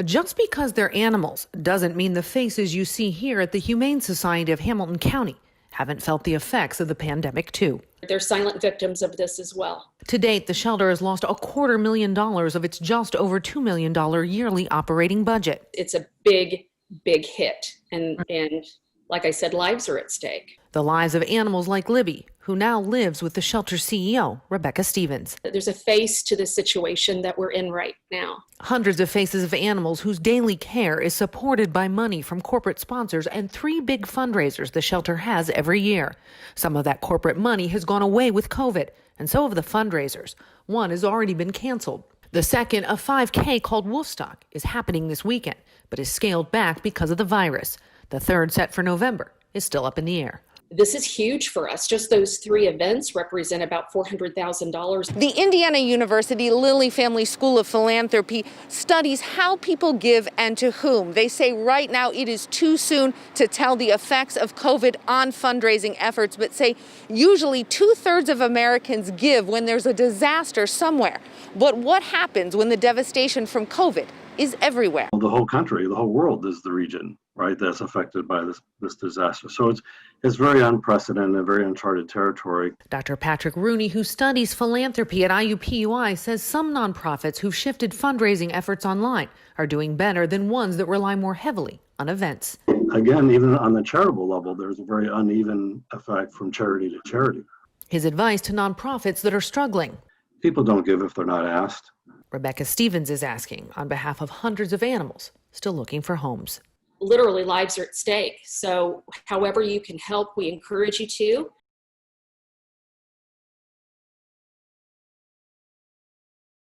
Just because they're animals doesn't mean the faces you see here at the Humane Society of Hamilton County haven't felt the effects of the pandemic too. They're silent victims of this as well. To date, the shelter has lost $250,000 of its just over $2 million yearly operating budget. It's a big hit. And like I said, lives are at stake. The lives of animals like Libby, who now lives with the shelter CEO, Rebecca Stevens. There's a face to the situation that we're in right now. Hundreds of faces of animals whose daily care is supported by money from corporate sponsors and 3 big fundraisers the shelter has every year. Some of that corporate money has gone away with COVID, and so have the fundraisers. One has already been canceled. The second, a 5K called Wolfstock, is happening this weekend, but is scaled back because of the virus. The third, set for November, is still up in the air. This is huge for us. Just those 3 events represent about $400,000. The Indiana University Lilly Family School of Philanthropy studies how people give and to whom. They say right now it is too soon to tell the effects of COVID on fundraising efforts, but say usually 2/3 of Americans give when there's a disaster somewhere. But what happens when the devastation from COVID is everywhere? The whole country, the whole world is the region, right, that's affected by this disaster. So it's very unprecedented, very uncharted territory. Dr. Patrick Rooney, who studies philanthropy at IUPUI, says some nonprofits who've shifted fundraising efforts online are doing better than ones that rely more heavily on events. Again, even on the charitable level, there's a very uneven effect from charity to charity. His advice to nonprofits that are struggling. People don't give if they're not asked. Rebecca Stevens is asking on behalf of hundreds of animals still looking for homes. Literally, lives are at stake. So however you can help, we encourage you to.